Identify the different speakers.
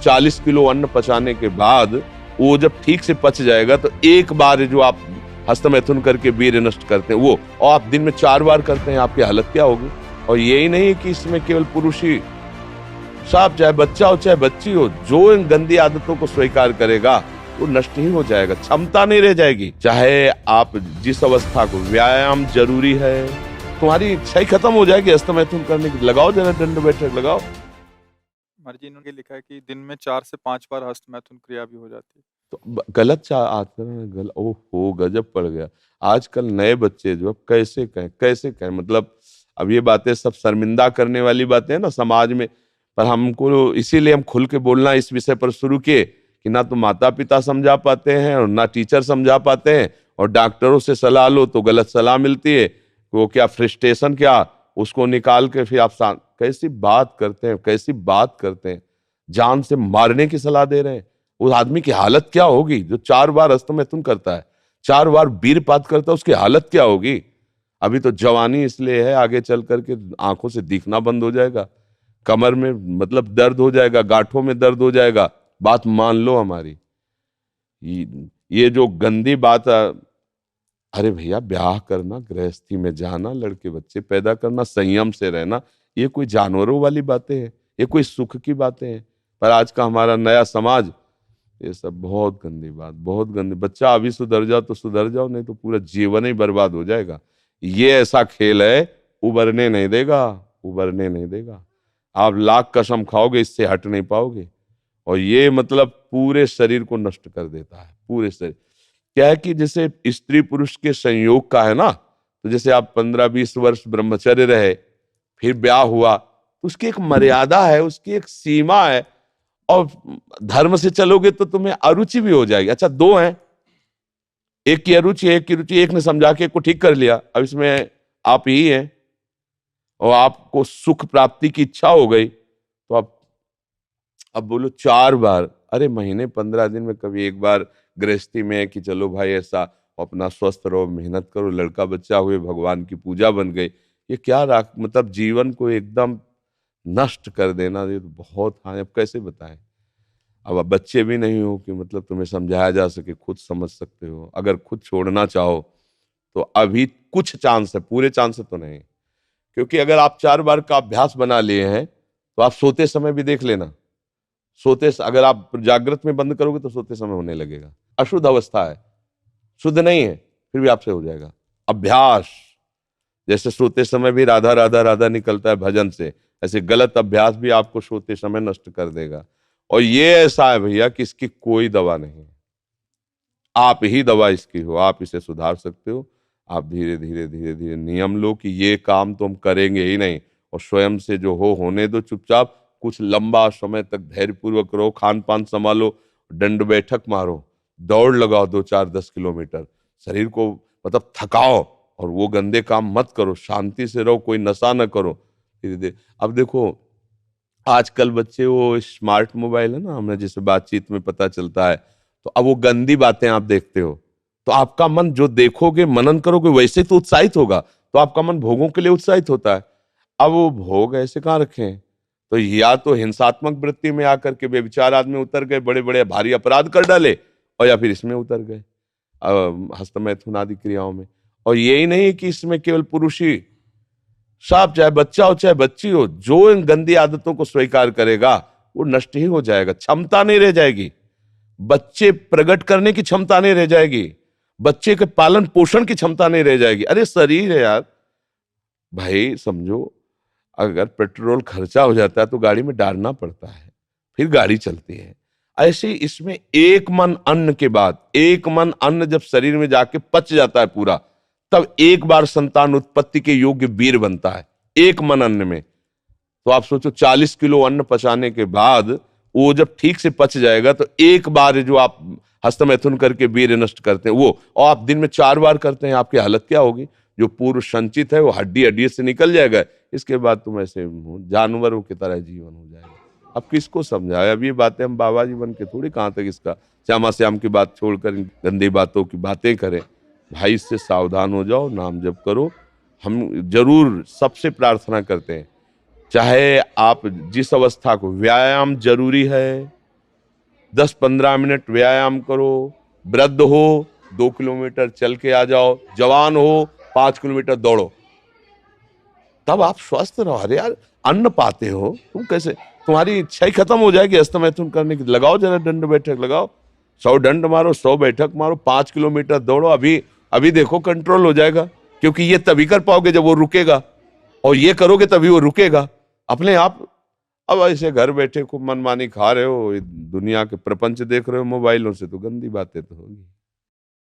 Speaker 1: 40 kilo अन्न पचाने के बाद वो जब ठीक से पच जाएगा तो एक बार जो आप हस्तमैथुन करके वीर्य नष्ट करते हैं वो, और आप दिन में 4 बार करते हैं, आपकी हालत क्या होगी। और यही नहीं है कि इसमें केवल पुरुष ही, साफ चाहे बच्चा हो चाहे बच्ची हो, जो इन गंदी आदतों को स्वीकार करेगा वो नष्ट ही हो जाएगा, क्षमता नहीं रह जाएगी। चाहे आप जिस अवस्था को, व्यायाम जरूरी है, तुम्हारी इच्छा ही खत्म हो जाएगी हस्तमैथुन करने की। लगाओ जरा दंड बैठक लगाओ।
Speaker 2: मर्जी इन्होंने लिखा है कि दिन में 4 से 5 बार हस्तमैथुन क्रिया भी हो जाती है।
Speaker 1: तो गलत आचरण, ओहो गजब पड़ गया। आजकल नए बच्चे जो कैसे कहें, मतलब अब ये बातें सब शर्मिंदा करने वाली बातें हैं ना समाज में, पर हमको इसीलिए हम खुल के बोलना इस विषय पर शुरू किए कि ना तो माता पिता समझा पाते हैं और ना टीचर समझा पाते हैं, और डॉक्टरों से सलाह लो तो गलत सलाह मिलती है। वो क्या फ्रस्ट्रेशन, क्या उसको निकाल के फिर आप कैसी बात करते हैं, जान से मारने की सलाह दे रहे हैं। उस आदमी की हालत क्या होगी जो 4 बार हस्तमैथुन करता है, 4 बार वीरपात करता है, उसकी हालत क्या होगी। अभी तो जवानी इसलिए है, आगे चल करके आंखों से दिखना बंद हो जाएगा, कमर में मतलब दर्द हो जाएगा, गांठों में दर्द हो जाएगा। बात मान लो हमारी, ये जो गंदी बात, अरे भैया ब्याह करना, गृहस्थी में जाना, लड़के बच्चे पैदा करना, संयम से रहना, ये कोई जानवरों वाली बातें हैं, ये कोई सुख की बातें हैं। पर आज का हमारा नया समाज, ये सब बहुत गंदी बात, बहुत गंदी। बच्चा अभी सुधर जाओ तो सुधर जाओ, नहीं तो पूरा जीवन ही बर्बाद हो जाएगा। ये ऐसा खेल है, उबरने नहीं देगा। आप लाख कसम खाओगे, इससे हट नहीं पाओगे। और ये मतलब पूरे शरीर को नष्ट कर देता है, पूरे शरीर। क्या है कि जैसे स्त्री पुरुष के संयोग का है ना, तो जैसे आप 15-20 वर्ष ब्रह्मचर्य रहे, फिर ब्याह हुआ, तो उसकी एक मर्यादा है, उसकी एक सीमा है। और धर्म से चलोगे तो तुम्हें अरुचि भी हो जाएगी। अच्छा, 2 हैं, एक की अरुचि एक की रुचि, एक ने समझा के एक को ठीक कर लिया, अब इसमें आप ही हैं और आपको सुख प्राप्ति की इच्छा हो गई, तो आप अब बोलो 4 बार, अरे महीने 15 दिन में कभी एक बार गृहस्थी में कि चलो भाई ऐसा अपना स्वस्थ रहो, मेहनत करो, लड़का बच्चा हुए, भगवान की पूजा बन गई। ये क्या मतलब जीवन को एकदम नष्ट कर देना, ये तो बहुत। हाँ, अब कैसे बताएं। अब आप बच्चे भी नहीं हो कि मतलब तुम्हें समझाया जा सके, खुद समझ सकते हो। अगर खुद छोड़ना चाहो तो अभी कुछ चांस है, पूरे चांस तो नहीं, क्योंकि अगर आप 4 बार का अभ्यास बना लिए हैं तो आप सोते समय भी देख लेना। अगर आप जागृत में बंद करोगे तो सोते समय होने लगेगा। अशुद्ध अवस्था है, शुद्ध नहीं है, फिर भी आपसे हो जाएगा। अभ्यास, जैसे सोते समय भी राधा राधा राधा निकलता है भजन से, ऐसे गलत अभ्यास भी आपको सोते समय नष्ट कर देगा। और ये ऐसा है भैया कि इसकी कोई दवा नहीं है, आप ही दवा इसकी हो। आप इसे सुधार सकते हो। आप धीरे धीरे नियम लो कि ये काम तो हम करेंगे ही नहीं, और स्वयं से जो होने दो चुपचाप। कुछ लंबा समय तक धैर्यपूर्वक रहो, खान पान संभालो, दंड बैठक मारो, दौड़ लगाओ 2-4-10 किलोमीटर, शरीर को मतलब थकाओ, और वो गंदे काम मत करो, शांति से रहो, कोई नशा न करो। धीरे धीरे अब देखो आजकल बच्चे, वो स्मार्ट मोबाइल है ना, हमें जैसे बातचीत में पता चलता है, तो अब वो गंदी बातें आप देखते हो तो आपका मन जो देखोगे, मनन करोगे, वैसे तो उत्साहित होगा, तो आपका मन भोगों के लिए उत्साहित होता है। अब वो भोग ऐसे कहाँ रखें, तो या तो हिंसात्मक वृत्ति में आकर के बेविचार आदमी उतर गए, बड़े बड़े भारी अपराध कर डाले, और या फिर इसमें उतर गए हस्तमैथुन आदि क्रियाओं में। और यही नहीं कि इसमें केवल पुरुष ही, साफ चाहे बच्चा हो चाहे बच्ची हो, जो इन गंदी आदतों को स्वीकार करेगा वो नष्ट ही हो जाएगा, क्षमता नहीं रह जाएगी। बच्चे प्रकट करने की क्षमता नहीं रह जाएगी, बच्चे के पालन पोषण की क्षमता नहीं रह जाएगी। अरे शरीर है यार भाई, समझो अगर पेट्रोल खर्चा हो जाता है तो गाड़ी में डालना पड़ता है, फिर गाड़ी चलती है। ऐसे इसमें एक मन अन्न के बाद, एक मन अन्न जब शरीर में जाके पच जाता है पूरा, तब एक बार संतान उत्पत्ति के योग्य वीर बनता है, एक मन अन्न में। तो आप सोचो 40 किलो अन्न पचाने के बाद वो जब ठीक से पच जाएगा तो एक बार जो आप हस्तमैथुन करके वीर्य नष्ट करते हैं वो, और आप दिन में 4 बार करते हैं, आपकी हालत क्या होगी। जो पूर्व संचित है वो हड्डी हड्डी से निकल जाएगा, इसके बाद तुम ऐसे जानवरों की तरह जीवन हो जाएगा। अब किसको समझाए, अब ये बातें हम बाबा जी बन के थोड़ी कहाँ तक इसका श्यामा श्याम की बात छोड़कर इन गंदी बातों की बातें करें। भाई इससे सावधान हो जाओ, नाम जप करो। हम जरूर सबसे प्रार्थना करते हैं, चाहे आप जिस अवस्था को, व्यायाम जरूरी है, 10-15 मिनट व्यायाम करो। वृद्ध हो 2 किलोमीटर चल के आ जाओ, जवान हो 5 किलोमीटर दौड़ो, तब आप स्वस्थ रहो। अरे यार, अन्न पाते हो तुम, कैसे तुम्हारी इच्छा ही खत्म हो जाएगी हस्तमैथुन करने की। लगाओ जरा दंड बैठक, लगाओ, 100 दंड मारो, 100 बैठक मारो, 5 किलोमीटर दौड़ो। अभी अभी देखो कंट्रोल हो जाएगा, क्योंकि ये तभी कर पाओगे जब वो रुकेगा, और ये करोगे तभी वो रुकेगा अपने आप। अब ऐसे घर बैठे खूब मनमानी खा रहे हो, दुनिया के प्रपंच देख रहे हो मोबाइलों से, तो गंदी बातें तो होगी।